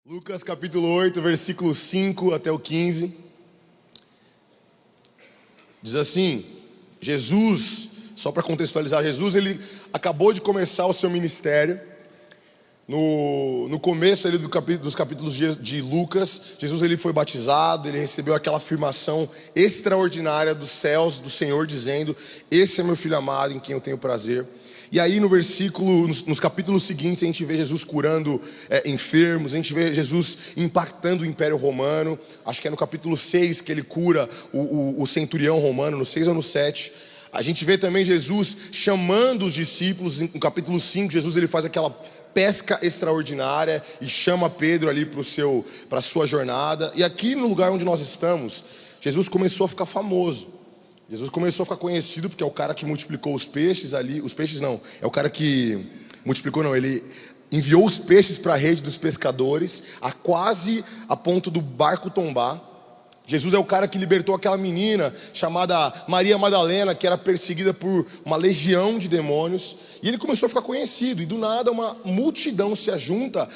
Lucas capítulo 8, versículo 5 até o 15. Diz assim: Jesus, só para contextualizar, Jesus ele acabou de começar o seu ministério. No começo ali dos capítulos de Lucas, Jesus ele foi batizado, ele recebeu aquela afirmação extraordinária dos céus, do Senhor, dizendo: esse é meu filho amado em quem eu tenho prazer. E aí nos capítulos seguintes a gente vê Jesus curando enfermos, a gente vê Jesus impactando o Império Romano. Acho que é no capítulo 6 que ele cura o centurião romano, no 6 ou no 7. A gente vê também Jesus chamando os discípulos. No capítulo 5, Jesus ele faz aquela pesca extraordinária e chama Pedro ali para a sua jornada. E aqui no lugar onde nós estamos, Jesus começou a ficar famoso. Jesus começou a ficar conhecido porque é o cara que multiplicou os peixes ali. Os peixes não, é o cara que multiplicou não, ele enviou os peixes para a rede dos pescadores, quase a ponto do barco tombar. Jesus é o cara que libertou aquela menina chamada Maria Madalena, que era perseguida por uma legião de demônios. E ele começou a ficar conhecido. E do nada uma multidão se ajunta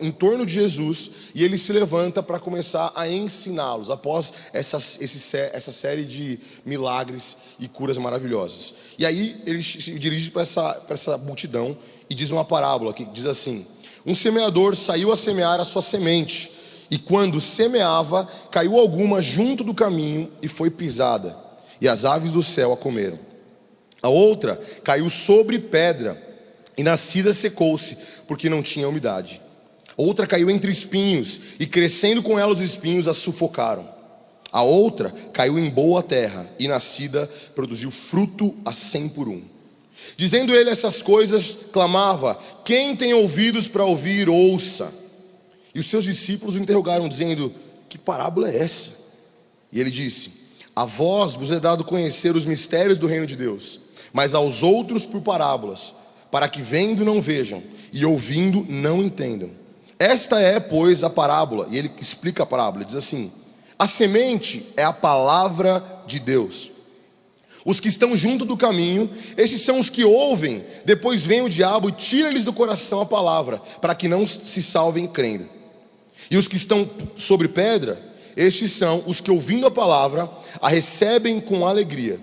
em torno de Jesus. E ele se levanta para começar a ensiná-los. Após essa série de milagres e curas maravilhosas. E aí ele se dirige para essa multidão e diz uma parábola que diz assim: um semeador saiu a semear a sua semente. E quando semeava, caiu alguma junto do caminho e foi pisada, e as aves do céu a comeram. A outra caiu sobre pedra, e nascida secou-se, porque não tinha umidade. Outra caiu entre espinhos, e crescendo com ela os espinhos a sufocaram. A outra caiu em boa terra, e nascida produziu fruto a 100 por um. Dizendo ele essas coisas, clamava: quem tem ouvidos para ouvir, ouça. E os seus discípulos o interrogaram, dizendo: que parábola é essa? E ele disse: a vós vos é dado conhecer os mistérios do reino de Deus, mas aos outros por parábolas, para que vendo não vejam, e ouvindo não entendam. Esta é, pois, a parábola. E ele explica a parábola, diz assim: a semente é a palavra de Deus. Os que estão junto do caminho, estes são os que ouvem, depois vem o diabo e tira-lhes do coração a palavra, para que não se salvem crendo. E os que estão sobre pedra, estes são os que, ouvindo a palavra, a recebem com alegria.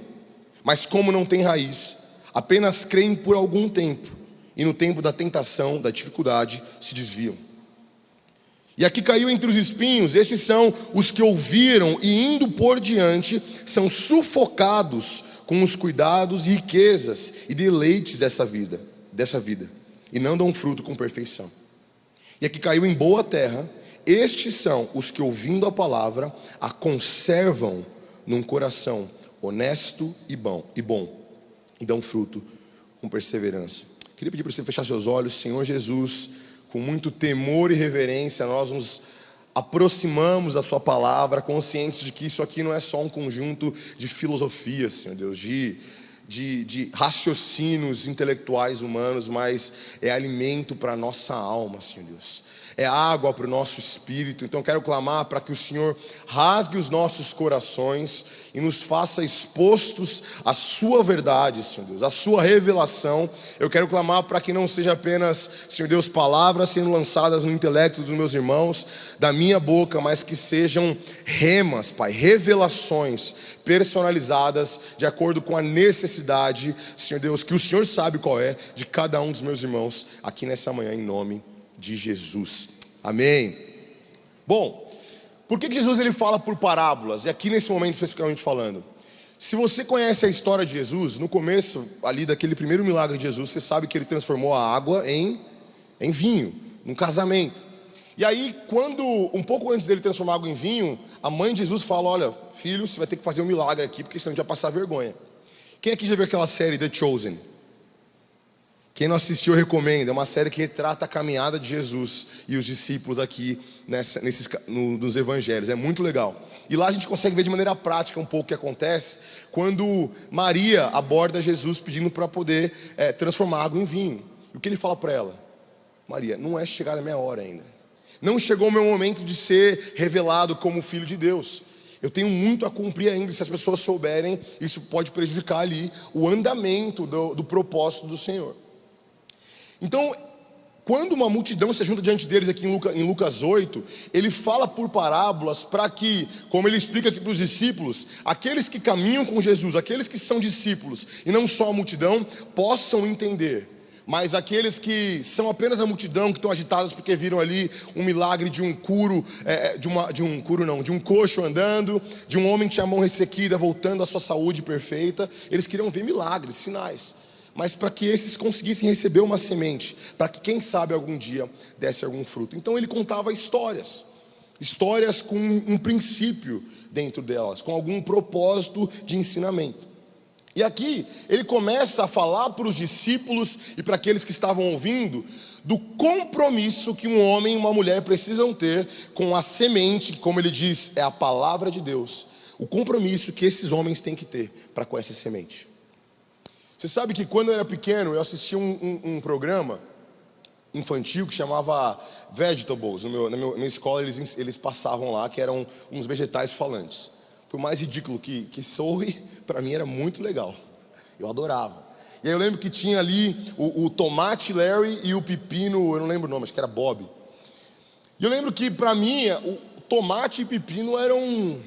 Mas como não tem raiz, apenas creem por algum tempo, e no tempo da tentação, da dificuldade, se desviam. E aqui caiu entre os espinhos, estes são os que ouviram e, indo por diante, são sufocados com os cuidados e riquezas e deleites dessa vida, e não dão fruto com perfeição. E aqui caiu em boa terra, estes são os que, ouvindo a palavra, a conservam num coração honesto e bom, e dão fruto com perseverança. Queria pedir para você fechar seus olhos. Senhor Jesus, com muito temor e reverência, nós nos aproximamos da sua palavra, conscientes de que isso aqui não é só um conjunto de filosofias, Senhor Deus, de raciocínios intelectuais humanos, mas é alimento para a nossa alma, Senhor Deus. É água para o nosso espírito. Então quero clamar para que o Senhor rasgue os nossos corações e nos faça expostos à sua verdade, Senhor Deus, à sua revelação. Eu quero clamar para que não seja apenas, Senhor Deus, palavras sendo lançadas no intelecto dos meus irmãos, da minha boca, mas que sejam remas, Pai, revelações personalizadas de acordo com a necessidade, Senhor Deus, que o Senhor sabe qual é, de cada um dos meus irmãos aqui nessa manhã, em nome de Jesus, amém. Bom, por que Jesus ele fala por parábolas? E aqui nesse momento especificamente falando, se você conhece a história de Jesus, no começo ali daquele primeiro milagre de Jesus, você sabe que ele transformou a água em vinho, num casamento. E aí um pouco antes dele transformar a água em vinho, a mãe de Jesus fala: olha, filho, você vai ter que fazer um milagre aqui, porque senão a gente vai passar vergonha. Quem aqui já viu aquela série The Chosen? Quem não assistiu, eu recomendo. É uma série que retrata a caminhada de Jesus e os discípulos aqui nos evangelhos. É muito legal. E lá a gente consegue ver de maneira prática um pouco o que acontece quando Maria aborda Jesus pedindo para poder transformar água em vinho. E o que ele fala para ela? Maria, não é chegada a minha hora ainda. Não chegou o meu momento de ser revelado como filho de Deus. Eu tenho muito a cumprir ainda. Se as pessoas souberem, isso pode prejudicar ali o andamento do propósito do Senhor. Então, quando uma multidão se junta diante deles aqui em Lucas 8, ele fala por parábolas para que, como ele explica aqui para os discípulos, aqueles que caminham com Jesus, aqueles que são discípulos e não só a multidão, possam entender. Mas aqueles que são apenas a multidão, que estão agitados porque viram ali um milagre de um de um coxo andando, de um homem que tinha a mão ressequida voltando à sua saúde perfeita, eles queriam ver milagres, sinais. Mas para que esses conseguissem receber uma semente, para que quem sabe algum dia desse algum fruto. Então ele contava histórias com um princípio dentro delas, com algum propósito de ensinamento. E aqui ele começa a falar para os discípulos e para aqueles que estavam ouvindo do compromisso que um homem e uma mulher precisam ter com a semente, que, como ele diz, é a palavra de Deus. O compromisso que esses homens têm que ter para com essa semente. Você sabe que quando eu era pequeno, eu assistia um programa infantil que chamava Vegetables. Na minha escola eles passavam lá, que eram uns vegetais falantes. Por mais ridículo que soe, para mim era muito legal. Eu adorava. E aí eu lembro que tinha ali o tomate Larry e o pepino, eu não lembro o nome, acho que era Bob. E eu lembro que para mim, o tomate e pepino eram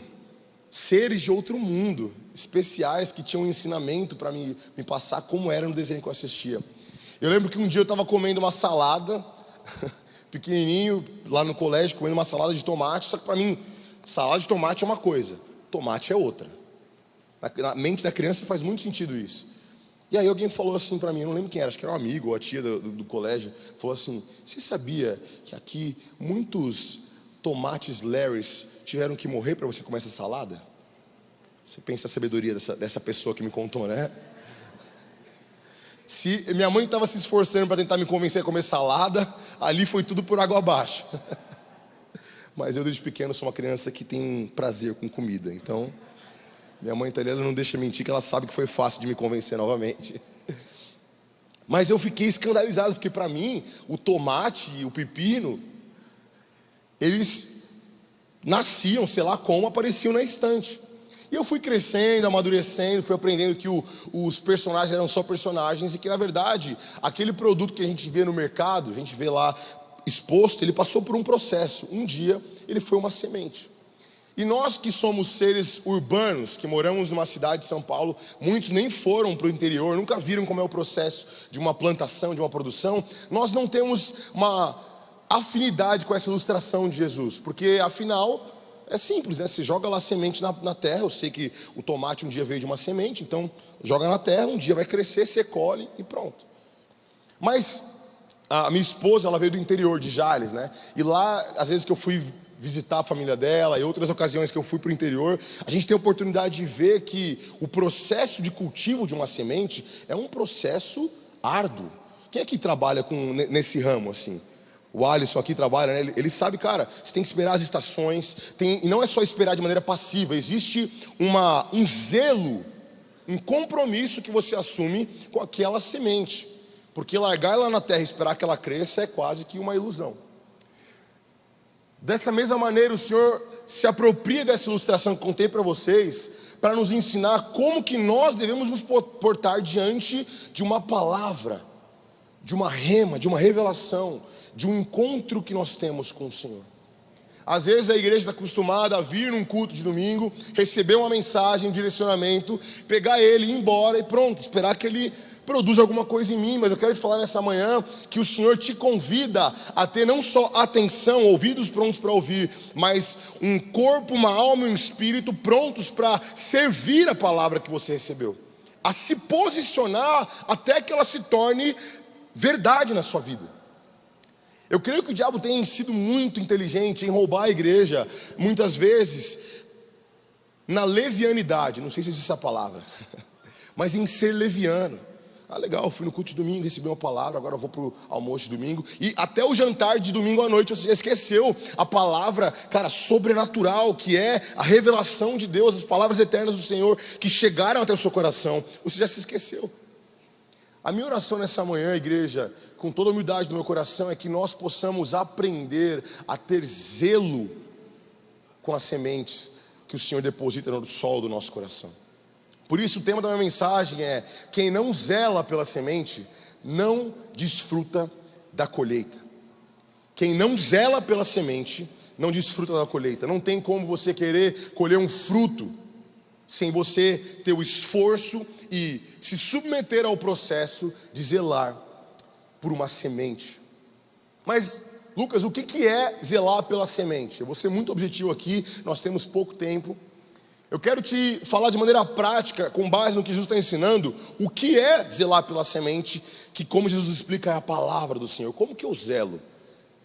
seres de outro mundo, especiais, que tinham um ensinamento para me passar como era no desenho que eu assistia. Eu lembro que um dia eu estava comendo uma salada, pequenininho, lá no colégio, comendo uma salada de tomate, só que para mim, salada de tomate é uma coisa, tomate é outra. Na mente da criança faz muito sentido isso. E aí alguém falou assim para mim, eu não lembro quem era, acho que era um amigo ou a tia do colégio, falou assim: você sabia que aqui muitos tomates Larrys tiveram que morrer para você comer essa salada? Você pensa a sabedoria dessa pessoa que me contou, né? Se minha mãe estava se esforçando para tentar me convencer a comer salada, ali foi tudo por água abaixo. Mas eu desde pequeno sou uma criança que tem prazer com comida, então minha mãe italiana não deixa mentir, que ela sabe que foi fácil de me convencer novamente. Mas eu fiquei escandalizado, porque para mim o tomate e o pepino, eles nasciam, sei lá como, apareciam na estante. E eu fui crescendo, amadurecendo, fui aprendendo que os personagens eram só personagens e que, na verdade, aquele produto que a gente vê no mercado, a gente vê lá exposto, ele passou por um processo. Um dia, ele foi uma semente. E nós que somos seres urbanos, que moramos numa cidade de São Paulo, muitos nem foram para o interior, nunca viram como é o processo de uma plantação, de uma produção. Nós não temos uma afinidade com essa ilustração de Jesus, porque afinal é simples, né? Você joga lá a semente na terra. Eu sei que o tomate um dia veio de uma semente, então joga na terra, um dia vai crescer, você colhe e pronto. Mas a minha esposa, ela veio do interior de Jales, né? E lá, às vezes que eu fui visitar a família dela e outras ocasiões que eu fui para o interior, a gente tem a oportunidade de ver que o processo de cultivo de uma semente é um processo árduo. Quem é que trabalha nesse ramo assim? O Alisson aqui trabalha, né? Ele sabe, cara, você tem que esperar as estações, e não é só esperar de maneira passiva, existe um zelo, um compromisso que você assume com aquela semente, porque largar ela na terra e esperar que ela cresça é quase que uma ilusão. Dessa mesma maneira, o Senhor se apropria dessa ilustração que contei para vocês, para nos ensinar como que nós devemos nos portar diante de uma palavra, de uma rema, de uma revelação, de um encontro que nós temos com o Senhor. Às vezes a igreja está acostumada a vir num culto de domingo, receber uma mensagem, um direcionamento, pegar ele, ir embora e pronto, esperar que ele produza alguma coisa em mim. Mas eu quero te falar nessa manhã que o Senhor te convida a ter não só atenção, ouvidos prontos para ouvir, mas um corpo, uma alma e um espírito prontos para servir a palavra que você recebeu, a se posicionar até que ela se torne verdade na sua vida. Eu creio que o diabo tem sido muito inteligente em roubar a igreja, muitas vezes, na levianidade, não sei se existe essa palavra, mas em ser leviano. Ah, legal, fui no culto de domingo, recebi uma palavra, agora eu vou para o almoço de domingo. E até o jantar de domingo à noite você já esqueceu a palavra, cara, sobrenatural, que é a revelação de Deus, as palavras eternas do Senhor, que chegaram até o seu coração. Você já se esqueceu. A minha oração nessa manhã, igreja, com toda a humildade do meu coração, é que nós possamos aprender a ter zelo com as sementes que o Senhor deposita no solo do nosso coração. Por isso o tema da minha mensagem é: quem não zela pela semente, não desfruta da colheita. Quem não zela pela semente, não desfruta da colheita. Não tem como você querer colher um fruto sem você ter o esforço e se submeter ao processo de zelar por uma semente. Mas, Lucas, o que é zelar pela semente? Eu vou ser muito objetivo aqui, nós temos pouco tempo. Eu quero te falar de maneira prática, com base no que Jesus está ensinando, o que é zelar pela semente, que, como Jesus explica, é a palavra do Senhor. Como que eu zelo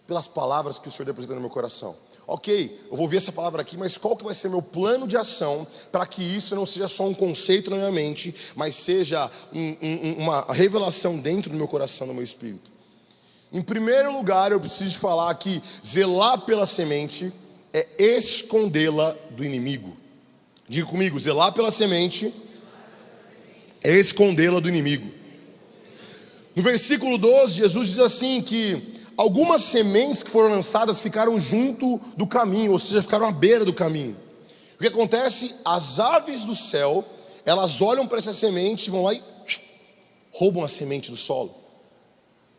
pelas palavras que o Senhor deposita no meu coração? Ok, eu vou ouvir essa palavra aqui, mas qual que vai ser meu plano de ação para que isso não seja só um conceito na minha mente, mas seja uma revelação dentro do meu coração, do meu espírito? Em primeiro lugar, eu preciso te falar que zelar pela semente é escondê-la do inimigo. Diga comigo, zelar pela semente é escondê-la do inimigo. No versículo 12, Jesus diz assim que algumas sementes que foram lançadas ficaram junto do caminho, ou seja, ficaram à beira do caminho. O que acontece? As aves do céu, elas olham para essa semente e vão lá e roubam a semente do solo.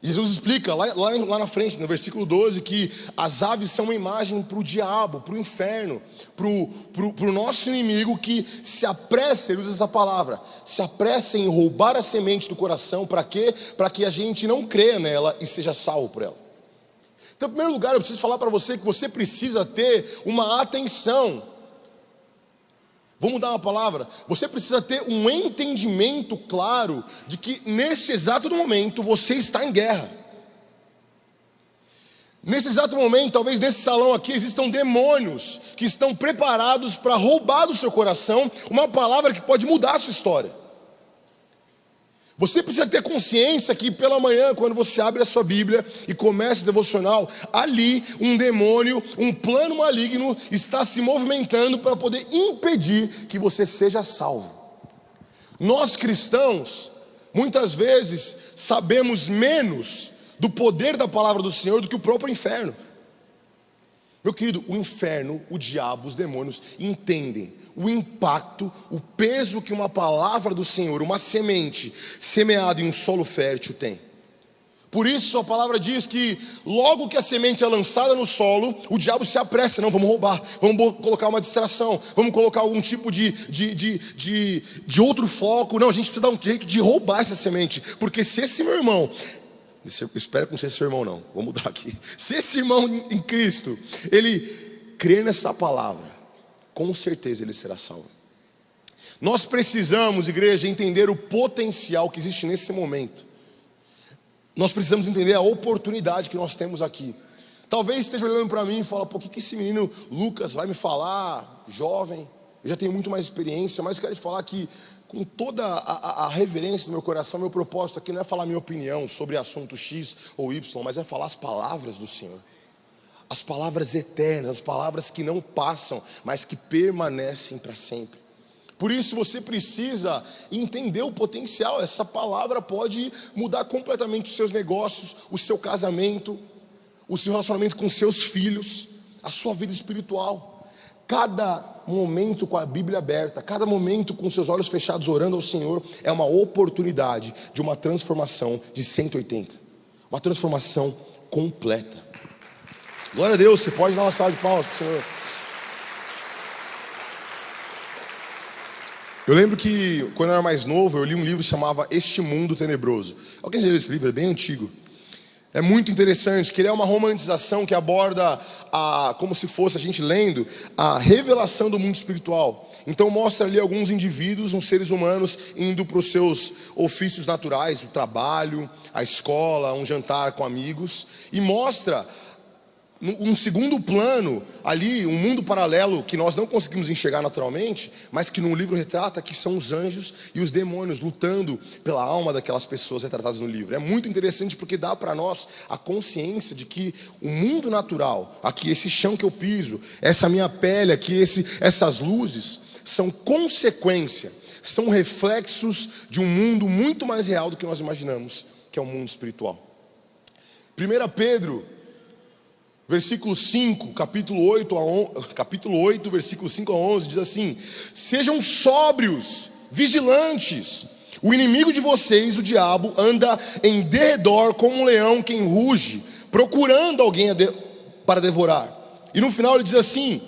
Jesus explica lá na frente, no versículo 12, que as aves são uma imagem para o diabo, para o inferno, para o nosso inimigo que se apressa, ele usa essa palavra, se apressa em roubar a semente do coração. Para quê? Para que a gente não creia nela e seja salvo por ela. Então, em primeiro lugar, eu preciso falar para você que você precisa ter uma atenção. Vou mudar uma palavra. Você precisa ter um entendimento claro de que nesse exato momento você está em guerra. Nesse exato momento, talvez nesse salão aqui, existam demônios que estão preparados para roubar do seu coração uma palavra que pode mudar a sua história. Você precisa ter consciência que pela manhã, quando você abre a sua Bíblia e começa o devocional, ali um demônio, um plano maligno está se movimentando para poder impedir que você seja salvo. Nós cristãos, muitas vezes, sabemos menos do poder da palavra do Senhor do que o próprio inferno. Meu querido, o inferno, o diabo, os demônios entendem o impacto, o peso que uma palavra do Senhor, uma semente semeada em um solo fértil tem. Por isso a palavra diz que logo que a semente é lançada no solo, o diabo se apressa, não, vamos roubar, vamos colocar uma distração, vamos colocar algum tipo de outro foco. Não, a gente precisa dar um jeito de roubar essa semente, porque se esse meu irmão, eu espero que não seja seu irmão não, vou mudar aqui, se esse irmão em Cristo, ele crer nessa palavra, com certeza ele será salvo. Nós precisamos, igreja, entender o potencial que existe nesse momento. Nós precisamos entender a oportunidade que nós temos aqui. Talvez esteja olhando para mim e fala, pô, o que esse menino Lucas vai me falar, jovem? Eu já tenho muito mais experiência, mas eu quero te falar que com toda a reverência do meu coração, meu propósito aqui não é falar minha opinião sobre assunto X ou Y, mas é falar as palavras do Senhor. As palavras eternas, as palavras que não passam, mas que permanecem para sempre. Por isso você precisa entender o potencial. Essa palavra pode mudar completamente os seus negócios, o seu casamento, o seu relacionamento com seus filhos, a sua vida espiritual. Cada momento com a Bíblia aberta, cada momento com seus olhos fechados orando ao Senhor, é uma oportunidade de uma transformação de 180. Uma transformação completa. Glória a Deus, você pode dar uma salva de palmas para o Senhor. Eu lembro que quando eu era mais novo, eu li um livro que chamava Este Mundo Tenebroso. Alguém já leu esse livro? É bem antigo. É muito interessante, que ele é uma romantização que aborda, como se fosse a gente lendo, a revelação do mundo espiritual. Então mostra ali alguns indivíduos, uns seres humanos, indo para os seus ofícios naturais, o trabalho, a escola, um jantar com amigos, e mostra um segundo plano ali, um mundo paralelo que nós não conseguimos enxergar naturalmente, mas que no livro retrata que são os anjos e os demônios lutando pela alma daquelas pessoas retratadas no livro. É muito interessante porque dá para nós a consciência de que o mundo natural, aqui esse chão que eu piso, essa minha pele aqui, essas luzes, são consequência, são reflexos de um mundo muito mais real do que nós imaginamos, que é o mundo espiritual. 1 Pedro versículo 5, capítulo 8, versículo 5 a 11, diz assim: sejam sóbrios, vigilantes, O inimigo de vocês, o diabo, anda em derredor como um leão que ruge, procurando alguém para devorar. E no final ele diz assim: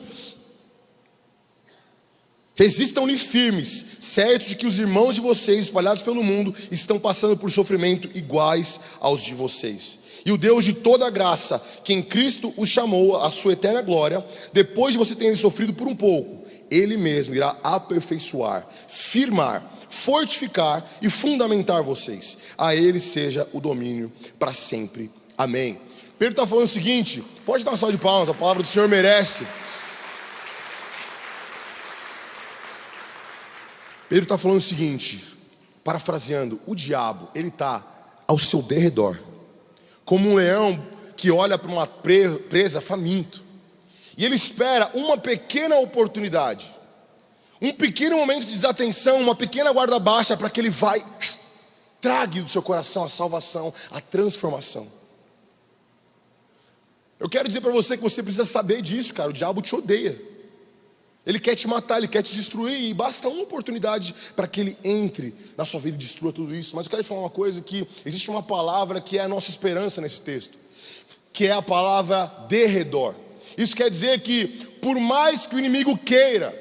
resistam-lhe firmes, certos de que os irmãos de vocês espalhados pelo mundo estão passando por sofrimento iguais aos de vocês. E o Deus de toda a graça, que em Cristo os chamou à sua eterna glória, depois de você terem sofrido por um pouco, Ele mesmo irá aperfeiçoar, firmar, fortificar e fundamentar vocês. A Ele seja o domínio para sempre. Amém. Pedro está falando o seguinte, pode dar uma salva de palmas, a palavra do Senhor merece. Pedro está falando o seguinte, parafraseando: o diabo, ele está ao seu derredor, como um leão que olha para uma presa faminto, e ele espera uma pequena oportunidade, um pequeno momento de desatenção, uma pequena guarda baixa, para que ele trague do seu coração a salvação, a transformação. Eu quero dizer para você que você precisa saber disso, cara. O diabo te odeia, ele quer te matar, ele quer te destruir, e basta uma oportunidade para que ele entre na sua vida e destrua tudo isso. Mas eu quero te falar uma coisa, que existe uma palavra que é a nossa esperança nesse texto, que é a palavra derredor. Isso quer dizer que por mais que o inimigo queira,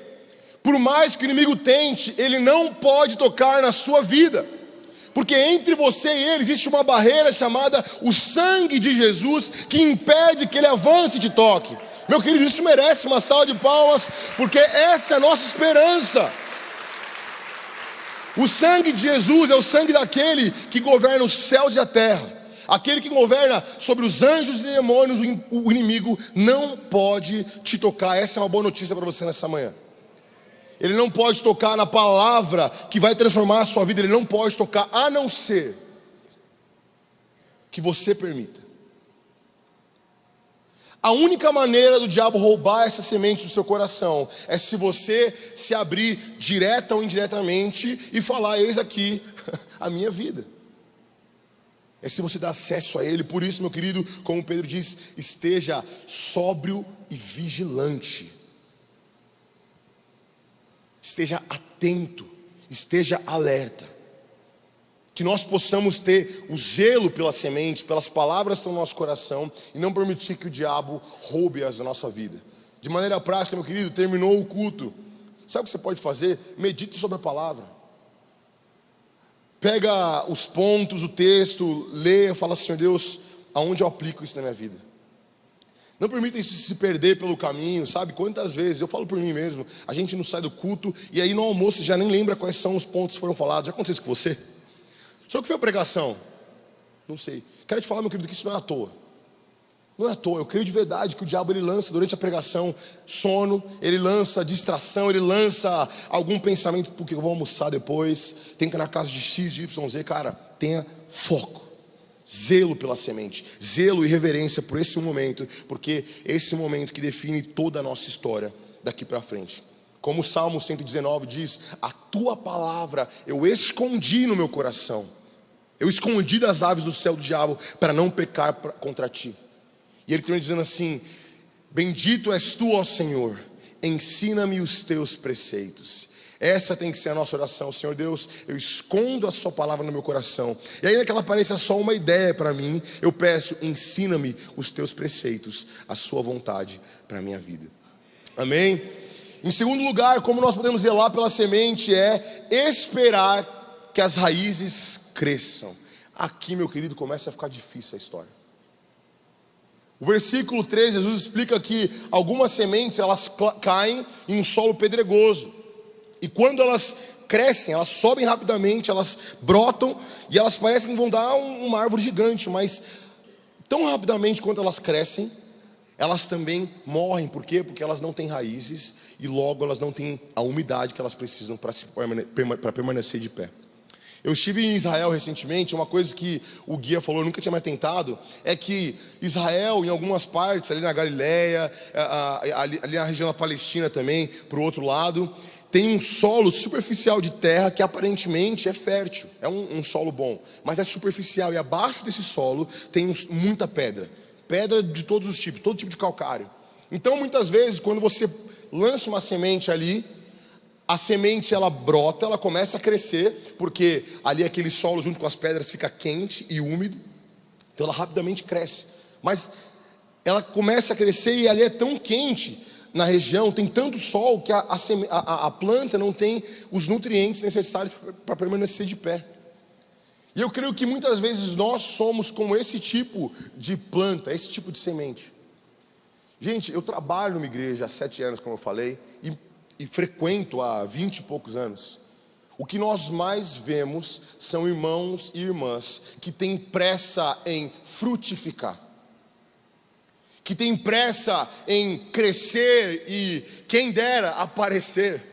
por mais que o inimigo tente, ele não pode tocar na sua vida, porque entre você e ele existe uma barreira chamada o sangue de Jesus, que impede que ele avance e te toque. Meu querido, isso merece uma salva de palmas, porque essa é a nossa esperança. O sangue de Jesus é o sangue daquele que governa os céus e a terra, aquele que governa sobre os anjos e demônios. O inimigo não pode te tocar. Essa é uma boa notícia para você nessa manhã. Ele não pode tocar na palavra que vai transformar a sua vida. Ele não pode tocar, a não ser que você permita. A única maneira do diabo roubar essa semente do seu coração é se você se abrir direta ou indiretamente e falar: eis aqui a minha vida. É se você dá acesso a ele. Por isso, meu querido, como Pedro diz, esteja sóbrio e vigilante. Esteja atento, esteja alerta. Que nós possamos ter o zelo pelas sementes, pelas palavras que estão no nosso coração, e não permitir que o diabo roube-as da nossa vida. De maneira prática, meu querido, terminou o culto, sabe o que você pode fazer? Medite sobre a palavra. Pega os pontos, o texto, leia, fala: Senhor Deus, aonde eu aplico isso na minha vida? Não permita isso se perder pelo caminho, sabe? Quantas vezes, eu falo por mim mesmo, a gente não sai do culto, e aí no almoço já nem lembra quais são os pontos que foram falados. Já aconteceu isso com você? Só que foi a pregação? Não sei. Quero te falar, meu querido, que isso não é à toa. Não é à toa. Eu creio de verdade que o diabo, ele lança durante a pregação sono, ele lança distração, ele lança algum pensamento: porque eu vou almoçar depois, tenho que ir na casa de X, de Y, Z. Cara, tenha foco, zelo pela semente, zelo e reverência por esse momento, porque esse momento que define toda a nossa história daqui para frente. Como o Salmo 119 diz: a tua palavra eu escondi no meu coração. Eu escondi das aves do céu do diabo para não pecar contra ti. E ele termina dizendo assim: bendito és tu, ó Senhor, ensina-me os teus preceitos. Essa tem que ser a nossa oração. Senhor Deus, eu escondo a sua palavra no meu coração, e ainda que ela pareça só uma ideia para mim, eu peço: ensina-me os teus preceitos, a sua vontade para a minha vida. Amém? Em segundo lugar, como nós podemos zelar pela semente, é esperar que as raízes cresçam. Aqui, meu querido, começa a ficar difícil a história. O versículo 13, Jesus explica que algumas sementes, elas caem em um solo pedregoso, e quando elas crescem, elas sobem rapidamente, elas brotam, e elas parecem que vão dar uma árvore gigante, mas tão rapidamente quanto elas crescem, elas também morrem. Por quê? Porque elas não têm raízes, e logo elas não têm a umidade que elas precisam para permanecer de pé. Eu estive em Israel recentemente. Uma coisa que o guia falou, eu nunca tinha mais tentado, é que Israel, em algumas partes, ali na Galileia, ali na região da Palestina também, para o outro lado, tem um solo superficial de terra que aparentemente é fértil, é um solo bom, mas é superficial, e abaixo desse solo tem muita pedra de todos os tipos, todo tipo de calcário. Então muitas vezes, quando você lança uma semente ali, a semente ela brota, ela começa a crescer, porque ali aquele solo junto com as pedras fica quente e úmido, então ela rapidamente cresce. Mas ela começa a crescer e ali é tão quente na região, tem tanto sol que a planta não tem os nutrientes necessários para permanecer de pé. E eu creio que muitas vezes nós somos como esse tipo de planta, esse tipo de semente. Gente, eu trabalho numa igreja há 7 anos, como eu falei, e frequento há 20 e poucos anos. O que nós mais vemos são irmãos e irmãs que têm pressa em frutificar, que têm pressa em crescer e, quem dera, aparecer.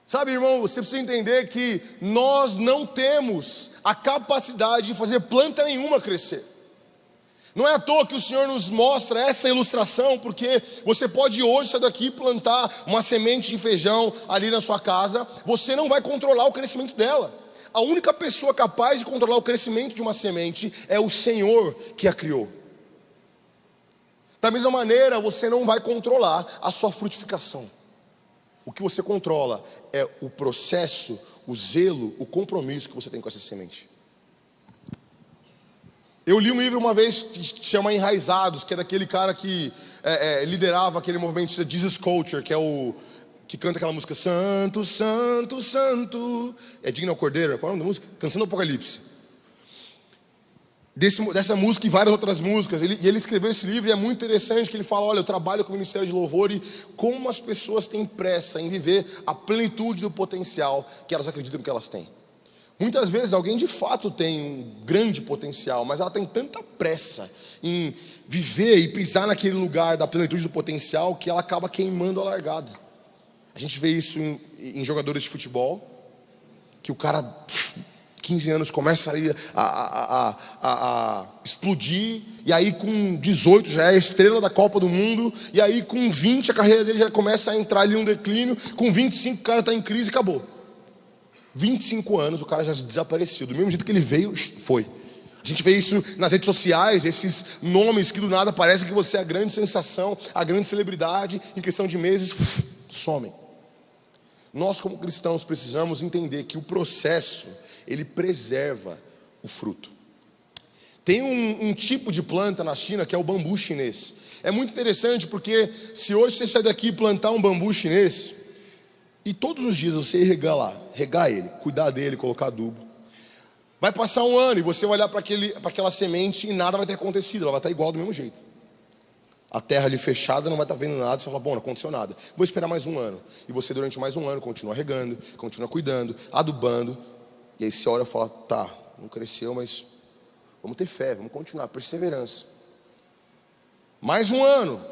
Sabe, irmão, você precisa entender que nós não temos a capacidade de fazer planta nenhuma crescer. Não é à toa que o Senhor nos mostra essa ilustração, porque você pode hoje sair daqui e plantar uma semente de feijão ali na sua casa, você não vai controlar o crescimento dela. A única pessoa capaz de controlar o crescimento de uma semente é o Senhor que a criou. Da mesma maneira, você não vai controlar a sua frutificação. O que você controla é o processo, o zelo, o compromisso que você tem com essa semente. Eu li um livro uma vez que se chama Enraizados, que é daquele cara que liderava aquele movimento Jesus Culture, que é o que canta aquela música Santo, Santo, Santo. É Digno ao Cordeiro, qual é o nome da música? Canção do Apocalipse. Dessa música e várias outras músicas. Ele escreveu esse livro e é muito interessante que ele fala, olha, eu trabalho com o Ministério de Louvor e como as pessoas têm pressa em viver a plenitude do potencial que elas acreditam que elas têm. Muitas vezes alguém de fato tem um grande potencial, mas ela tem tanta pressa em viver e pisar naquele lugar da plenitude do potencial que ela acaba queimando a largada. A gente vê isso em jogadores de futebol, que o cara, 15 anos, começa ali a explodir, e aí com 18 já é a estrela da Copa do Mundo, e aí com 20 a carreira dele já começa a entrar ali um declínio, com 25 o cara está em crise e acabou. 25 anos o cara já desapareceu, do mesmo jeito que ele veio, foi. A gente vê isso nas redes sociais, esses nomes que do nada parece que você é a grande sensação, a grande celebridade, em questão de meses, somem. Nós como cristãos precisamos entender que o processo, ele preserva o fruto. Tem um tipo de planta na China que é o bambu chinês. É muito interessante porque se hoje você sair daqui e plantar um bambu chinês, e todos os dias você regar ele, cuidar dele, colocar adubo, vai passar um ano e você vai olhar para aquela semente e nada vai ter acontecido, ela vai estar igual do mesmo jeito. A terra ali fechada não vai estar vendo nada, você fala, bom, não aconteceu nada, vou esperar mais um ano. E você durante mais um ano continua regando, continua cuidando, adubando, e aí você olha e fala, tá, não cresceu, mas vamos ter fé, vamos continuar, perseverança. Mais um ano,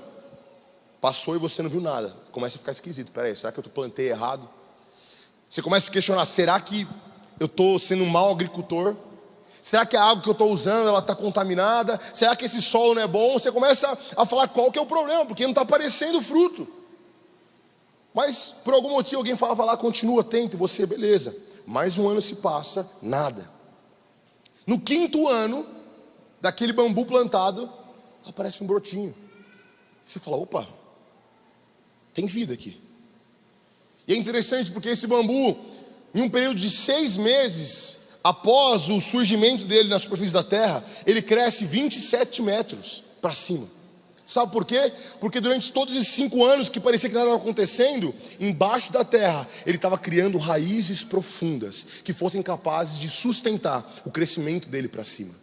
passou e você não viu nada, começa a ficar esquisito, peraí, será que eu plantei errado? Você começa a se questionar, será que eu estou sendo um mau agricultor? Será que a água que eu estou usando ela está contaminada? Será que esse solo não é bom? Você começa a falar qual que é o problema, porque não está aparecendo fruto. Mas por algum motivo alguém fala, vai lá, continua, tenta, e você, beleza. Mais um ano se passa, nada. No 5º ano daquele bambu plantado, aparece um brotinho. Você fala, opa, tem vida aqui. E é interessante porque esse bambu, em um período de 6 meses, após o surgimento dele na superfície da terra, ele cresce 27 metros para cima. Sabe por quê? Porque durante todos esses 5 anos que parecia que nada estava acontecendo, embaixo da terra, ele estava criando raízes profundas, que fossem capazes de sustentar o crescimento dele para cima.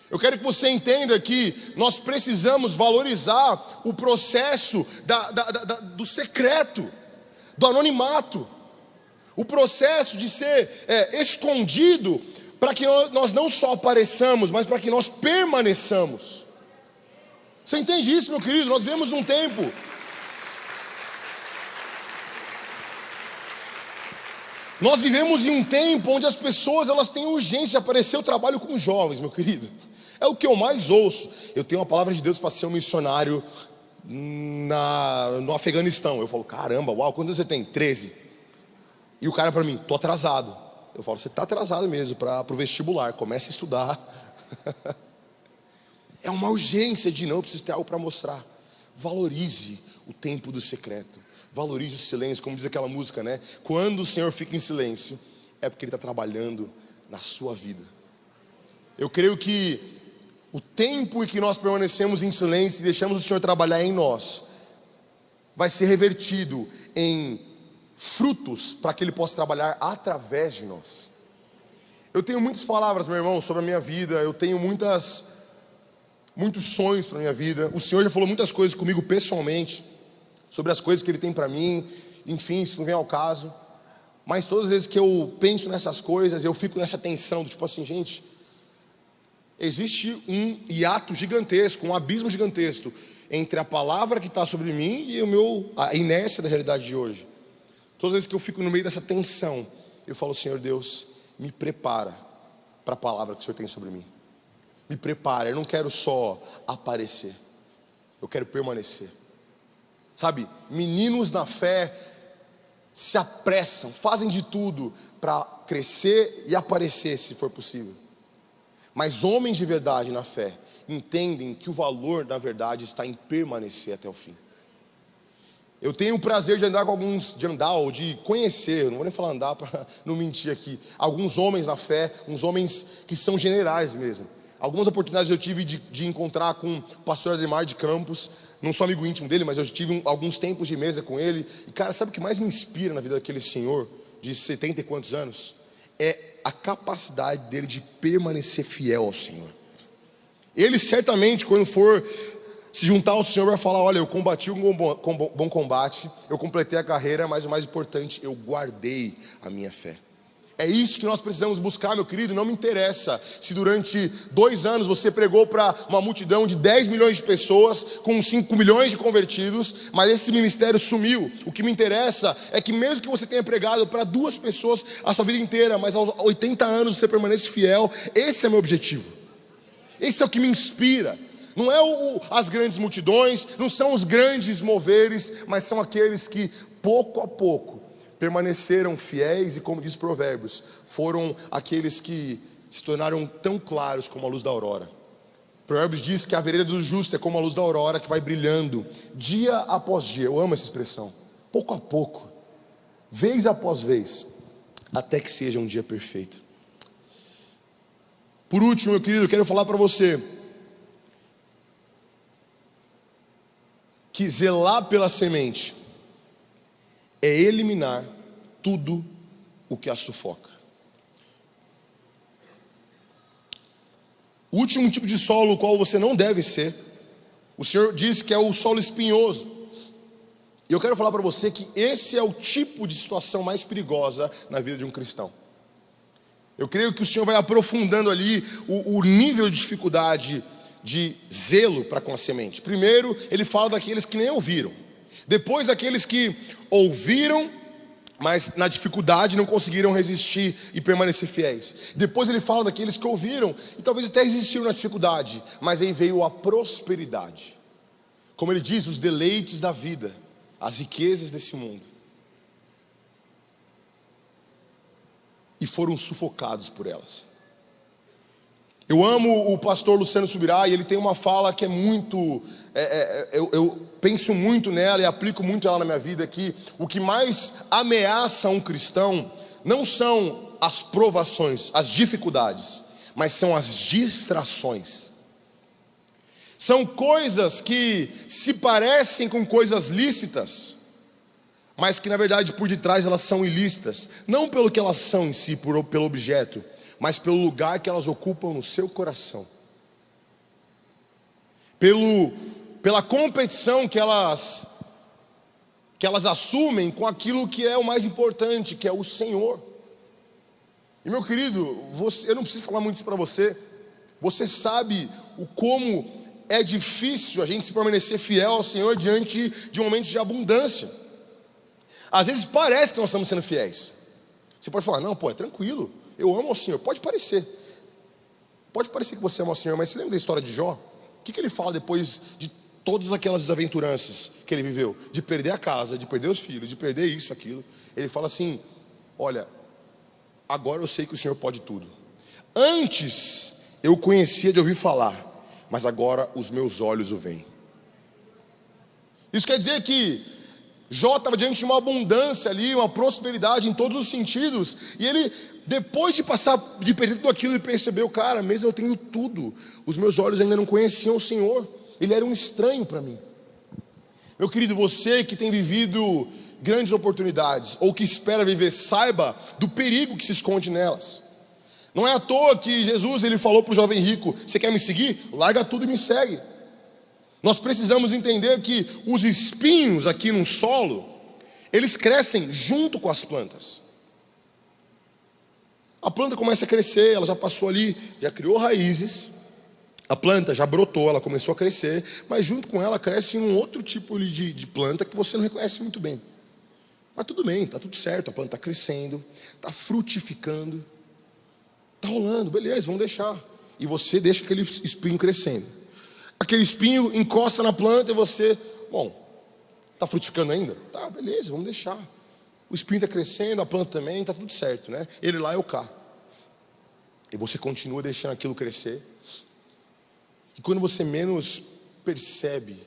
Eu quero que você entenda que nós precisamos valorizar o processo do secreto, do anonimato. O processo de ser escondido, para que nós não só apareçamos, mas para que nós permaneçamos. Você entende isso, meu querido? Nós vivemos num tempo onde as pessoas elas têm urgência de aparecer. Eu trabalho com jovens, meu querido. É o que eu mais ouço. Eu tenho uma palavra de Deus para ser um missionário no Afeganistão. Eu falo, caramba, uau, quantos anos você tem? 13. E o cara para mim, tô atrasado. Eu falo, você está atrasado mesmo para o vestibular, comece a estudar. É uma urgência de não, eu preciso ter algo para mostrar. Valorize o tempo do secreto. Valorize o silêncio, como diz aquela música, né? Quando o Senhor fica em silêncio, é porque Ele está trabalhando na sua vida. Eu creio que o tempo em que nós permanecemos em silêncio e deixamos o Senhor trabalhar em nós, vai ser revertido em frutos para que Ele possa trabalhar através de nós. Eu tenho muitas palavras, meu irmão, sobre a minha vida. Eu tenho muitos sonhos para a minha vida. O Senhor já falou muitas coisas comigo pessoalmente, sobre as coisas que Ele tem para mim. Enfim, isso não vem ao caso. Mas todas as vezes que eu penso nessas coisas, eu fico nessa tensão do tipo assim, gente, existe um hiato gigantesco, um abismo gigantesco entre a palavra que está sobre mim e a inércia da realidade de hoje. Todas as vezes que eu fico no meio dessa tensão, eu falo, Senhor Deus, me prepara para a palavra que o Senhor tem sobre mim. Me prepara, eu não quero só aparecer, eu quero permanecer. Sabe, meninos na fé se apressam, fazem de tudo para crescer e aparecer se for possível. Mas homens de verdade na fé entendem que o valor da verdade está em permanecer até o fim. Eu tenho o prazer de andar com alguns, ou de conhecer, não vou nem falar andar para não mentir aqui, alguns homens na fé, uns homens que são generais mesmo. Algumas oportunidades eu tive de encontrar com o pastor Ademar de Campos, não sou amigo íntimo dele, mas eu tive alguns tempos de mesa com ele. E cara, sabe o que mais me inspira na vida daquele senhor, de 70 e quantos anos? É a capacidade dele de permanecer fiel ao Senhor. Ele certamente, quando for se juntar ao Senhor, vai falar, olha, eu combati um bom combate, eu completei a carreira, mas o mais importante, eu guardei a minha fé. É isso que nós precisamos buscar, meu querido. Não me interessa se durante 2 anos você pregou para uma multidão de 10 milhões de pessoas, com 5 milhões de convertidos, mas esse ministério sumiu. O que me interessa é que mesmo que você tenha pregado para 2 pessoas a sua vida inteira, mas aos 80 anos você permanece fiel. Esse é meu objetivo. Esse é o que me inspira. Não é as grandes multidões, não são os grandes moveres, mas são aqueles que pouco a pouco permaneceram fiéis e, como diz Provérbios, foram aqueles que se tornaram tão claros como a luz da aurora. Provérbios diz que a vereda do justo é como a luz da aurora que vai brilhando dia após dia. Eu amo essa expressão. Pouco a pouco, vez após vez, até que seja um dia perfeito. Por último, meu querido, eu quero falar para você que zelar pela semente é eliminar tudo o que a sufoca. O último tipo de solo o qual você não deve ser, o Senhor diz que é o solo espinhoso. E eu quero falar para você que esse é o tipo de situação mais perigosa na vida de um cristão. Eu creio que o Senhor vai aprofundando ali o nível de dificuldade de zelo para com a semente. Primeiro, ele fala daqueles que nem ouviram. Depois, daqueles que ouviram, mas na dificuldade não conseguiram resistir e permanecer fiéis. Depois ele fala daqueles que ouviram e talvez até resistiram na dificuldade, mas aí veio a prosperidade. Como ele diz, os deleites da vida, as riquezas desse mundo. E foram sufocados por elas. Eu amo o pastor Luciano Subirá e ele tem uma fala que é muito... eu penso muito nela e aplico muito ela na minha vida, que o que mais ameaça um cristão não são as provações, as dificuldades, mas são as distrações. São coisas que se parecem com coisas lícitas, mas que na verdade por detrás elas são ilícitas, não pelo que elas são em si, pelo objeto, mas pelo lugar que elas ocupam no seu coração, pela competição que elas assumem com aquilo que é o mais importante, que é o Senhor. E meu querido, eu não preciso falar muito isso para você. Você sabe o como é difícil a gente se permanecer fiel ao Senhor diante de momentos de abundância. Às vezes parece que nós estamos sendo fiéis. Você pode falar, não, é tranquilo, eu amo ao Senhor. Pode parecer que você ama ao Senhor, mas você lembra da história de Jó? O que ele fala depois de todas aquelas desaventuranças que ele viveu? De perder a casa, de perder os filhos, de perder isso, aquilo. Ele fala assim, olha, agora eu sei que o Senhor pode tudo. Antes eu conhecia de ouvir falar, mas agora os meus olhos o veem. Isso quer dizer que Jó estava diante de uma abundância ali, uma prosperidade em todos os sentidos, e ele, depois de perder tudo aquilo, ele percebeu, cara, mesmo eu tenho tudo, os meus olhos ainda não conheciam o Senhor, ele era um estranho para mim. Meu querido, você que tem vivido grandes oportunidades, ou que espera viver, saiba do perigo que se esconde nelas. Não é à toa que Jesus ele falou para o jovem rico: você quer me seguir? Larga tudo e me segue. Nós precisamos entender que os espinhos aqui no solo, eles crescem junto com as plantas. A planta começa a crescer, ela já passou ali, já criou raízes, a planta já brotou, ela começou a crescer, mas junto com ela cresce um outro tipo de planta que você não reconhece muito bem. Mas tudo bem, está tudo certo, a planta está crescendo, está frutificando, está rolando, beleza, vamos deixar. E você deixa aquele espinho crescendo. Aquele espinho encosta na planta e você, bom, está frutificando ainda? Tá, beleza, vamos deixar. O espinho está crescendo, a planta também, está tudo certo, né? Ele lá, eu cá. E você continua deixando aquilo crescer. E quando você menos percebe,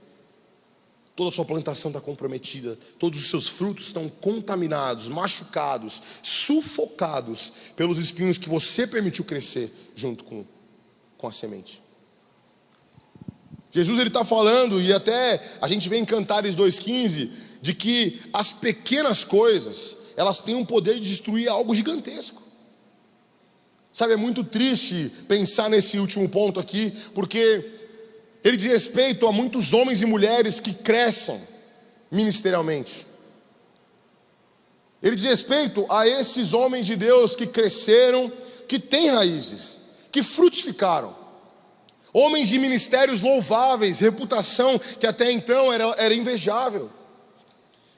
toda a sua plantação está comprometida, todos os seus frutos estão contaminados, machucados, sufocados pelos espinhos que você permitiu crescer junto com a semente. Jesus ele está falando, e até a gente vê em Cantares 2,15, de que as pequenas coisas, elas têm um poder de destruir algo gigantesco. Sabe, é muito triste pensar nesse último ponto aqui, porque ele diz respeito a muitos homens e mulheres que crescem ministerialmente. Ele diz respeito a esses homens de Deus que cresceram, que têm raízes, que frutificaram. Homens de ministérios louváveis, reputação que até então era invejável.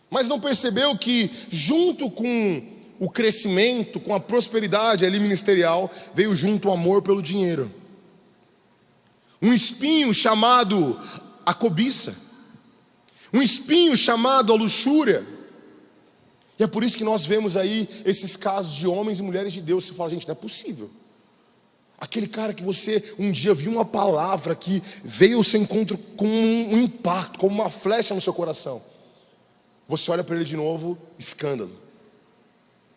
Mas não percebeu que junto com o crescimento, com a prosperidade ali ministerial, veio junto o amor pelo dinheiro. Um espinho chamado a cobiça. Um espinho chamado a luxúria. E é por isso que nós vemos aí esses casos de homens e mulheres de Deus. Você fala, gente, não é possível. Aquele cara que você um dia viu uma palavra que veio ao seu encontro com um impacto, como uma flecha no seu coração. Você olha para ele de novo, escândalo,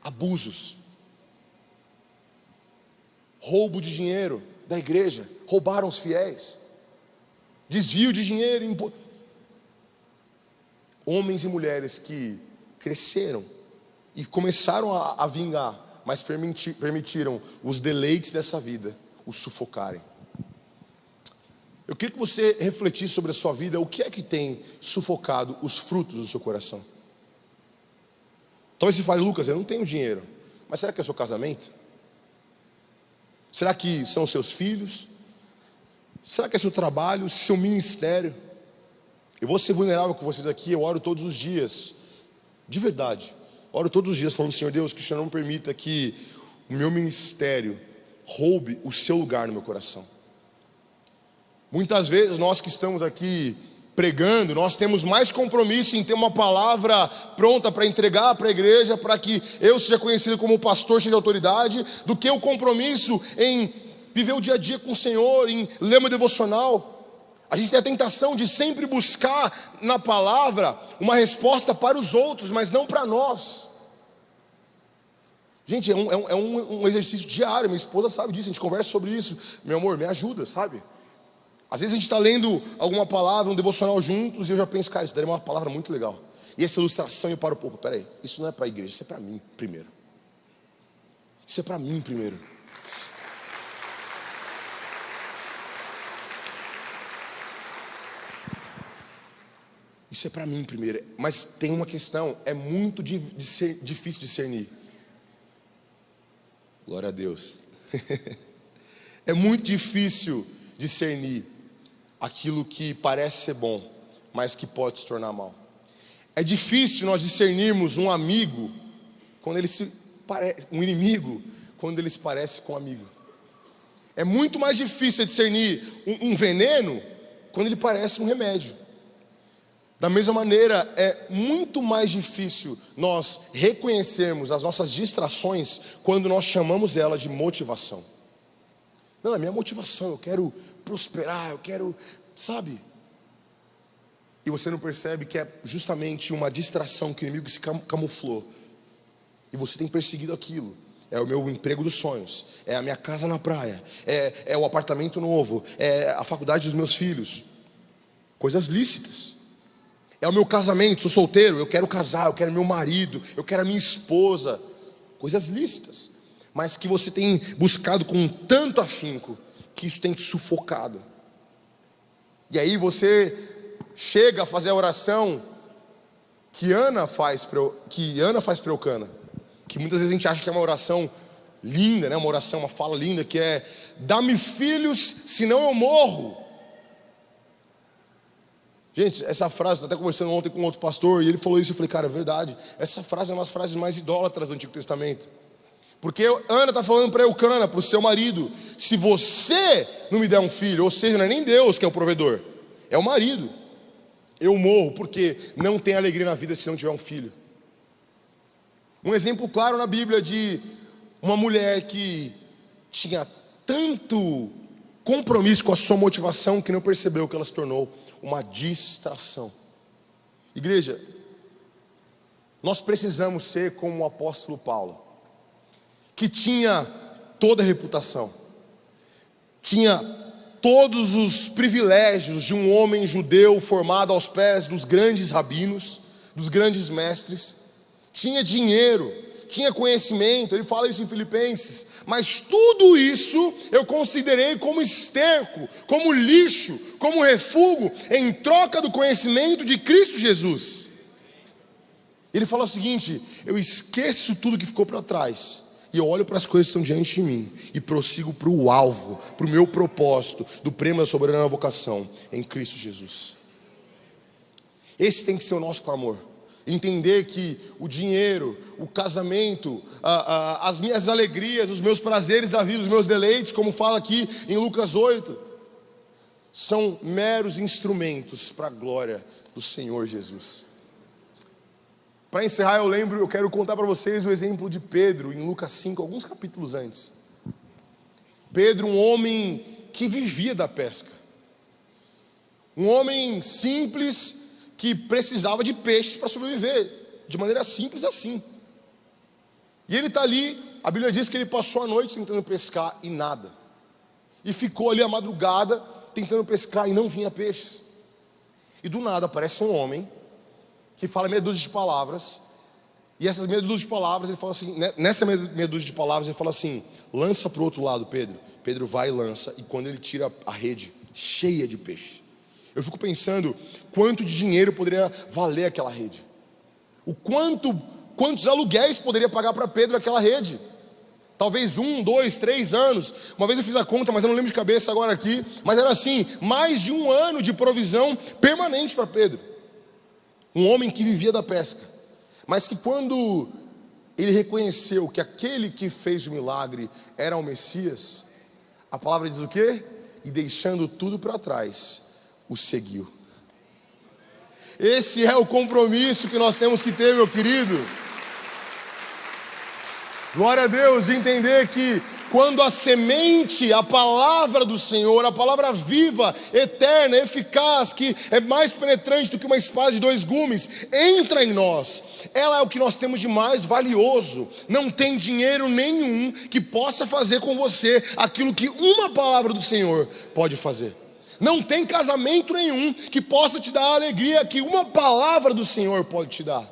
abusos, roubo de dinheiro da igreja, roubaram os fiéis, desvio de dinheiro, homens e mulheres que cresceram e começaram a vingar, mas permitiram os deleites dessa vida os sufocarem. Eu queria que você refletisse sobre a sua vida, o que é que tem sufocado os frutos do seu coração. Talvez você fale, Lucas, eu não tenho dinheiro, mas será que é o seu casamento? Será que são os seus filhos? Será que é seu trabalho, seu ministério? Eu vou ser vulnerável com vocês aqui, eu oro todos os dias, de verdade, oro todos os dias falando, Senhor Deus, que o Senhor não permita que o meu ministério roube o seu lugar no meu coração. Muitas vezes nós que estamos aqui pregando, nós temos mais compromisso em ter uma palavra pronta para entregar para a igreja, para que eu seja conhecido como pastor cheio de autoridade, do que o compromisso em viver o dia a dia com o Senhor, em ler uma devocional. A gente tem a tentação de sempre buscar na palavra uma resposta para os outros, mas não para nós. Gente, é um exercício diário, minha esposa sabe disso, a gente conversa sobre isso. Meu amor, me ajuda, sabe? Às vezes a gente está lendo alguma palavra, um devocional juntos, e eu já penso, cara, isso daria uma palavra muito legal. E essa ilustração eu paro, pô, peraí, isso não é para a igreja, isso é para mim primeiro. Isso é para mim primeiro. Isso é para mim primeiro. Mas tem uma questão, é muito difícil discernir. Glória a Deus. É muito difícil discernir aquilo que parece ser bom, mas que pode se tornar mal. É difícil nós discernirmos um amigo quando ele se parece, um inimigo quando ele se parece com um amigo. É muito mais difícil discernir um veneno quando ele parece um remédio. Da mesma maneira, é muito mais difícil nós reconhecermos as nossas distrações quando nós chamamos ela de motivação. Não, é minha motivação, eu quero prosperar, eu quero, sabe? e você não percebe que é justamente uma distração que o inimigo se camuflou. E você tem perseguido aquilo. É o meu emprego dos sonhos, é a minha casa na praia, é o apartamento novo, é a faculdade dos meus filhos. Coisas lícitas. É o meu casamento, sou solteiro, eu quero casar, eu quero meu marido, eu quero a minha esposa. Coisas lícitas, mas que você tem buscado com tanto afinco que isso tem te sufocado. E aí você chega a fazer a oração que Ana faz para Eucana, que muitas vezes a gente acha que é uma oração linda, né? Uma oração, uma fala linda, que é: dá-me filhos, senão eu morro. Gente, essa frase, eu até conversando ontem com outro pastor, e ele falou isso, eu falei, cara, é verdade. Essa frase é uma das frases mais idólatras do Antigo Testamento. Porque Ana está falando para Eucana, para o seu marido: se você não me der um filho, ou seja, não é nem Deus que é o provedor, é o marido, eu morro, porque não tem alegria na vida se não tiver um filho. Um exemplo claro na Bíblia de uma mulher que tinha tanto compromisso com a sua motivação que não percebeu que ela se tornou uma distração. Igreja, nós precisamos ser como o apóstolo Paulo, que tinha toda a reputação, tinha todos os privilégios de um homem judeu formado aos pés dos grandes rabinos, dos grandes mestres, tinha dinheiro, tinha conhecimento. Ele fala isso em Filipenses. Mas tudo isso eu considerei como esterco, como lixo, como refúgio, em troca do conhecimento de Cristo Jesus. Ele fala o seguinte: eu esqueço tudo que ficou para trás, e eu olho para as coisas que estão diante de mim, e prossigo para o alvo, para o meu propósito, do prêmio da soberana vocação, em Cristo Jesus. Esse tem que ser o nosso clamor. Entender que o dinheiro, o casamento, as minhas alegrias, os meus prazeres da vida, os meus deleites, como fala aqui em Lucas 8, são meros instrumentos para a glória do Senhor Jesus. Para encerrar, eu quero contar para vocês o exemplo de Pedro, em Lucas 5, alguns capítulos antes. Pedro, um homem que vivia da pesca. Um homem simples, que precisava de peixes para sobreviver, de maneira simples assim. E ele está ali, a Bíblia diz que ele passou a noite tentando pescar e nada. E ficou ali a madrugada tentando pescar e não vinha peixes. E do nada aparece um homem que fala meia dúzia de palavras. E essas meia dúzia de palavras, ele fala assim, nessa meia dúzia de palavras ele fala assim: lança para o outro lado, Pedro. Pedro vai e lança, e quando ele tira a rede cheia de peixe, eu fico pensando quanto de dinheiro poderia valer aquela rede. Quantos aluguéis poderia pagar para Pedro aquela rede? Talvez 1, 2, 3 anos. Uma vez eu fiz a conta, mas eu não lembro de cabeça agora aqui. Mas era assim, mais de 1 ano de provisão permanente para Pedro. Um homem que vivia da pesca, mas que quando ele reconheceu que aquele que fez o milagre era o Messias, a palavra diz o quê? E deixando tudo para trás, o seguiu. Esse é o compromisso que nós temos que ter, meu querido. Glória a Deus, entender que quando a semente, a palavra do Senhor, a palavra viva, eterna, eficaz, que é mais penetrante do que uma espada de 2 gumes, entra em nós, ela é o que nós temos de mais valioso. Não tem dinheiro nenhum que possa fazer com você aquilo que uma palavra do Senhor pode fazer. Não tem casamento nenhum que possa te dar a alegria que uma palavra do Senhor pode te dar.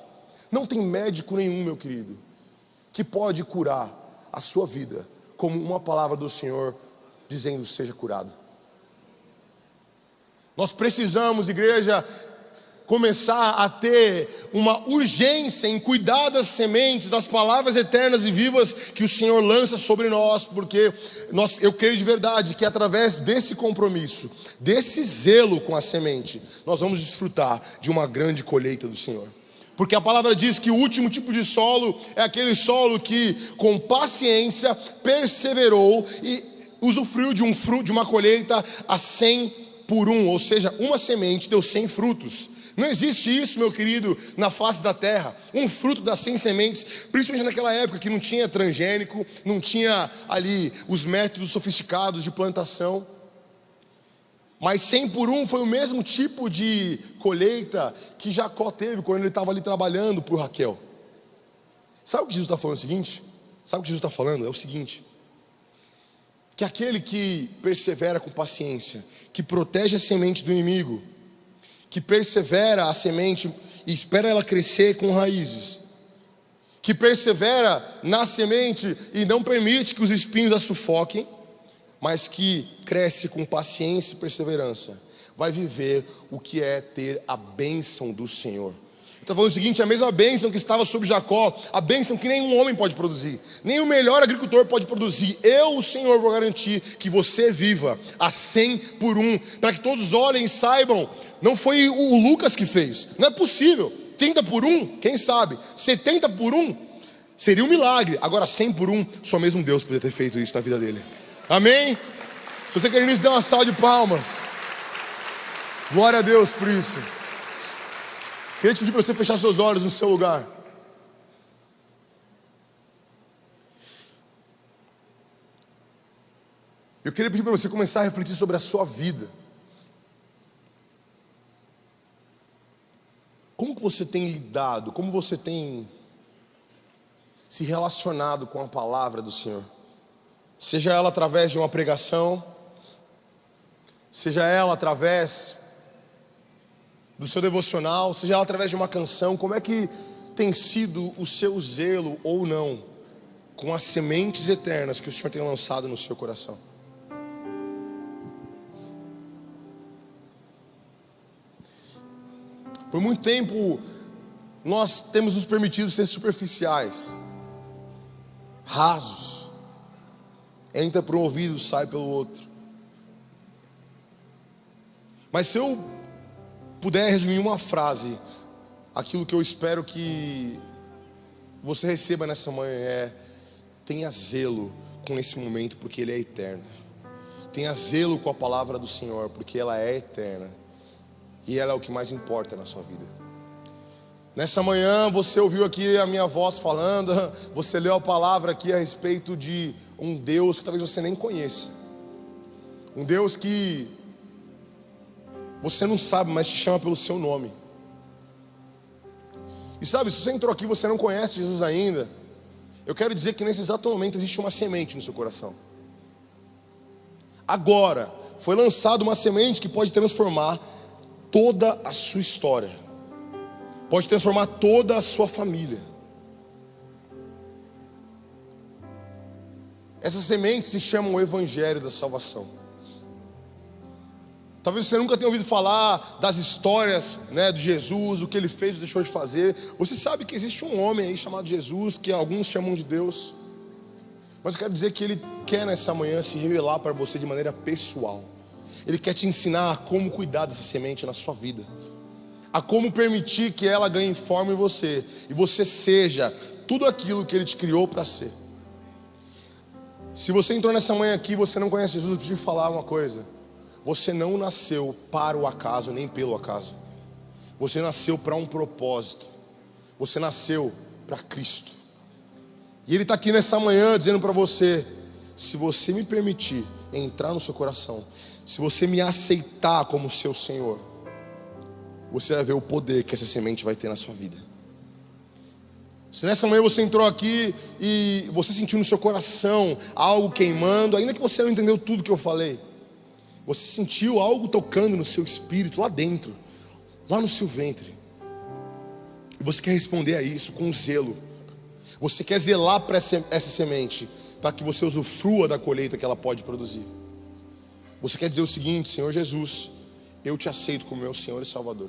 Não tem médico nenhum, meu querido, que pode curar a sua vida como uma palavra do Senhor dizendo: seja curado. Nós precisamos, igreja, começar a ter uma urgência em cuidar das sementes, das palavras eternas e vivas que o Senhor lança sobre nós, porque eu creio de verdade que através desse compromisso, desse zelo com a semente, nós vamos desfrutar de uma grande colheita do Senhor. Porque a palavra diz que o último tipo de solo é aquele solo que com paciência perseverou e usufruiu de uma colheita a 100 por 1, ou seja, uma semente deu 100 frutos. Não existe isso, meu querido, na face da terra. Um fruto das 100 sementes, principalmente naquela época que não tinha transgênico, não tinha ali os métodos sofisticados de plantação. Mas 100 por 1 foi o mesmo tipo de colheita que Jacó teve quando ele estava ali trabalhando por Raquel. Sabe o que Jesus está falando? Sabe o que Jesus está falando? É o seguinte: que aquele que persevera com paciência, que protege a semente do inimigo, que persevera a semente e espera ela crescer com raízes, que persevera na semente e não permite que os espinhos a sufoquem, mas que cresce com paciência e perseverança, vai viver o que é ter a bênção do Senhor. Está falando o seguinte: a mesma bênção que estava sobre Jacó, a bênção que nenhum homem pode produzir, nem o melhor agricultor pode produzir, eu, o Senhor, vou garantir que você viva a 100 por 1, para que todos olhem e saibam, não foi o Lucas que fez, não é possível. 30 por 1, quem sabe, 70 por 1, seria um milagre. Agora 100 por 1, só mesmo Deus poderia ter feito isso na vida dele. Amém? Se você quer isso, dê uma salva de palmas. Glória a Deus por isso. Queria te pedir para você fechar seus olhos no seu lugar. Eu queria pedir para você começar a refletir sobre a sua vida. Como que você tem lidado? Como você tem se relacionado com a palavra do Senhor? Seja ela através de uma pregação, seja ela através do seu devocional, seja ela através de uma canção. Como é que tem sido o seu zelo ou não com as sementes eternas que o Senhor tem lançado no seu coração? Por muito tempo nós temos nos permitido ser superficiais, rasos. Entra por um ouvido, sai pelo outro. Mas se eu puder resumir em uma frase aquilo que eu espero que você receba nessa manhã, é: tenha zelo com esse momento, porque ele é eterno. Tenha zelo com a palavra do Senhor, porque ela é eterna, e ela é o que mais importa na sua vida. Nessa manhã você ouviu aqui a minha voz falando, você leu a palavra aqui a respeito de um Deus que talvez você nem conheça, um Deus que você não sabe, mas te chama pelo seu nome. E sabe, se você entrou aqui e você não conhece Jesus ainda, eu quero dizer que nesse exato momento existe uma semente no seu coração. Agora foi lançada uma semente que pode transformar toda a sua história, pode transformar toda a sua família. Essa semente se chama o Evangelho da Salvação. Talvez você nunca tenha ouvido falar das histórias, de Jesus, o que ele fez ou deixou de fazer. Você sabe que existe um homem aí chamado Jesus, que alguns chamam de Deus. Mas eu quero dizer que ele quer nessa manhã se revelar para você de maneira pessoal. Ele quer te ensinar a como cuidar dessa semente na sua vida, a como permitir que ela ganhe forma em você, e você seja tudo aquilo que ele te criou para ser. Se você entrou nessa manhã aqui e você não conhece Jesus, eu preciso te falar uma coisa: você não nasceu para o acaso, nem pelo acaso. Você nasceu para um propósito. Você nasceu para Cristo. E Ele está aqui nessa manhã dizendo para você: se você me permitir entrar no seu coração, se você me aceitar como seu Senhor, você vai ver o poder que essa semente vai ter na sua vida. Se nessa manhã você entrou aqui e você sentiu no seu coração algo queimando, ainda que você não entendeu tudo que eu falei, você sentiu algo tocando no seu espírito, lá dentro, lá no seu ventre, e você quer responder a isso com zelo. Você quer zelar para essa semente, para que você usufrua da colheita que ela pode produzir. Você quer dizer o seguinte: Senhor Jesus, eu te aceito como meu Senhor e Salvador.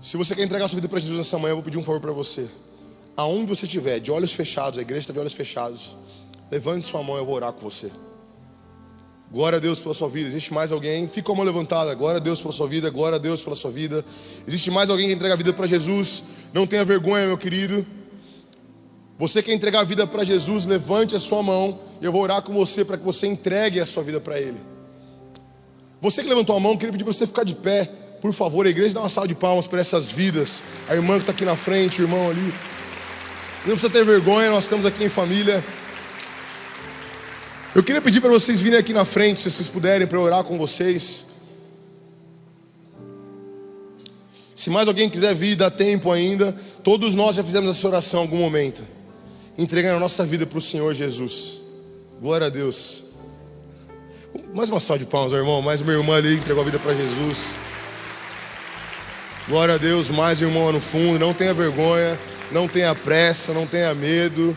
Se você quer entregar sua vida para Jesus nessa manhã, eu vou pedir um favor para você. Aonde você estiver, de olhos fechados, a igreja está de olhos fechados, levante sua mão e eu vou orar com você. Glória a Deus pela sua vida. Existe mais alguém? Fica com a mão levantada. Glória a Deus pela sua vida. Glória a Deus pela sua vida. Existe mais alguém que entrega a vida para Jesus? Não tenha vergonha, meu querido. Você quer entregar a vida para Jesus? Levante a sua mão e eu vou orar com você para que você entregue a sua vida para Ele. Você que levantou a mão, queria pedir para você ficar de pé, por favor. A igreja dá uma salva de palmas para essas vidas. A irmã que está aqui na frente, o irmão ali. Não precisa ter vergonha, nós estamos aqui em família. Eu queria pedir para vocês virem aqui na frente, se vocês puderem, para eu orar com vocês. Se mais alguém quiser vir, dá tempo ainda. Todos nós já fizemos essa oração em algum momento, entregando a nossa vida para o Senhor Jesus. Glória a Deus. Mais uma salva de palmas, meu irmão. Mais uma irmã ali entregou a vida para Jesus. Glória a Deus. Mais um irmão lá no fundo. Não tenha vergonha, não tenha pressa, não tenha medo.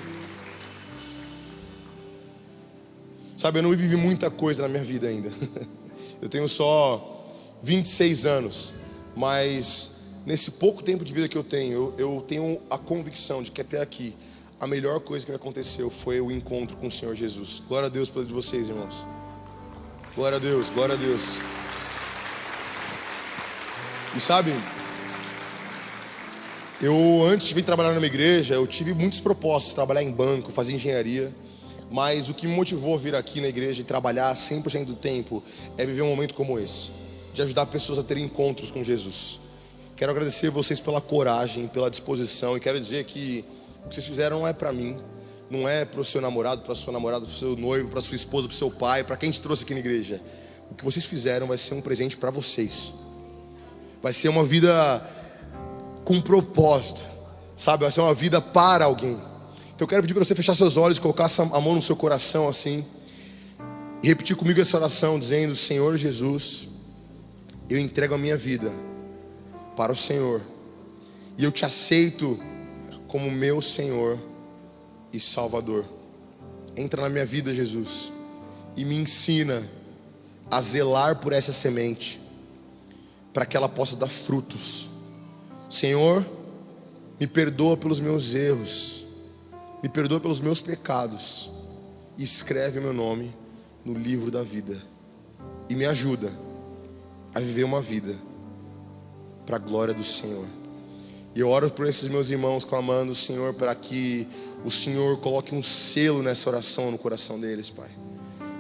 Sabe, eu não vivi muita coisa na minha vida ainda. Eu tenho só 26 anos. Mas nesse pouco tempo de vida que eu tenho a convicção de que até aqui a melhor coisa que me aconteceu foi o encontro com o Senhor Jesus. Glória a Deus pela de vocês, irmãos. Glória a Deus, glória a Deus. E sabe, antes de vir trabalhar numa igreja, eu tive muitos propósitos, trabalhar em banco, fazer engenharia. Mas o que me motivou a vir aqui na igreja e trabalhar 100% do tempo é viver um momento como esse, de ajudar pessoas a terem encontros com Jesus. Quero agradecer vocês pela coragem, pela disposição, e quero dizer que o que vocês fizeram não é para mim, não é para o seu namorado, para a sua namorada, para o seu noivo, para a sua esposa, para o seu pai, para quem te trouxe aqui na igreja. O que vocês fizeram vai ser um presente para vocês. Vai ser uma vida com propósito, sabe? Vai ser uma vida para alguém. Então eu quero pedir para você fechar seus olhos, colocar a mão no seu coração assim, e repetir comigo essa oração, dizendo: Senhor Jesus, eu entrego a minha vida para o Senhor, e eu te aceito como meu Senhor e Salvador. Entra na minha vida, Jesus, e me ensina a zelar por essa semente, para que ela possa dar frutos. Senhor, me perdoa pelos meus erros, me perdoa pelos meus pecados, e escreve o meu nome no livro da vida, e me ajuda a viver uma vida para a glória do Senhor. E eu oro por esses meus irmãos, clamando, Senhor, para que o Senhor coloque um selo nessa oração no coração deles, Pai.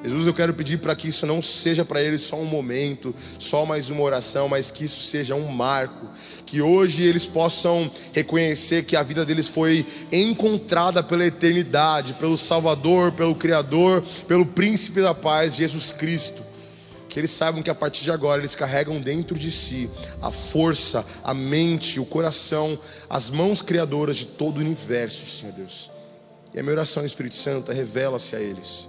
Jesus, eu quero pedir para que isso não seja para eles só um momento, só mais uma oração, mas que isso seja um marco, que hoje eles possam reconhecer que a vida deles foi encontrada pela eternidade, pelo Salvador, pelo Criador, pelo Príncipe da Paz, Jesus Cristo. Que eles saibam que a partir de agora eles carregam dentro de si a força, a mente, o coração, as mãos criadoras de todo o universo, Senhor Deus. E a minha oração, Espírito Santo, revela-se a eles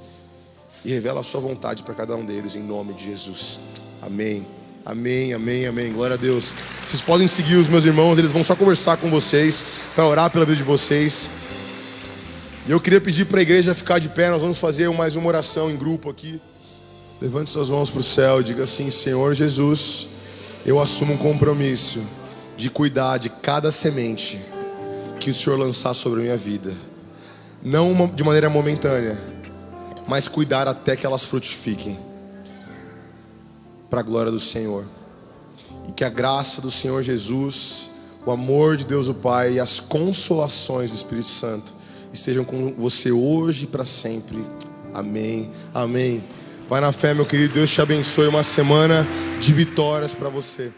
e revela a sua vontade para cada um deles, em nome de Jesus. Amém, amém, amém, amém. Glória a Deus. Vocês podem seguir os meus irmãos, eles vão só conversar com vocês, para orar pela vida de vocês. E eu queria pedir para a igreja ficar de pé. Nós vamos fazer mais uma oração em grupo aqui. Levante suas mãos para o céu e diga assim: Senhor Jesus, eu assumo um compromisso de cuidar de cada semente que o Senhor lançar sobre a minha vida, não de maneira momentânea, mas cuidar até que elas frutifiquem, para a glória do Senhor. E que a graça do Senhor Jesus, o amor de Deus o Pai e as consolações do Espírito Santo estejam com você hoje e para sempre. Amém, amém. Vai na fé, meu querido. Deus te abençoe. Uma semana de vitórias para você.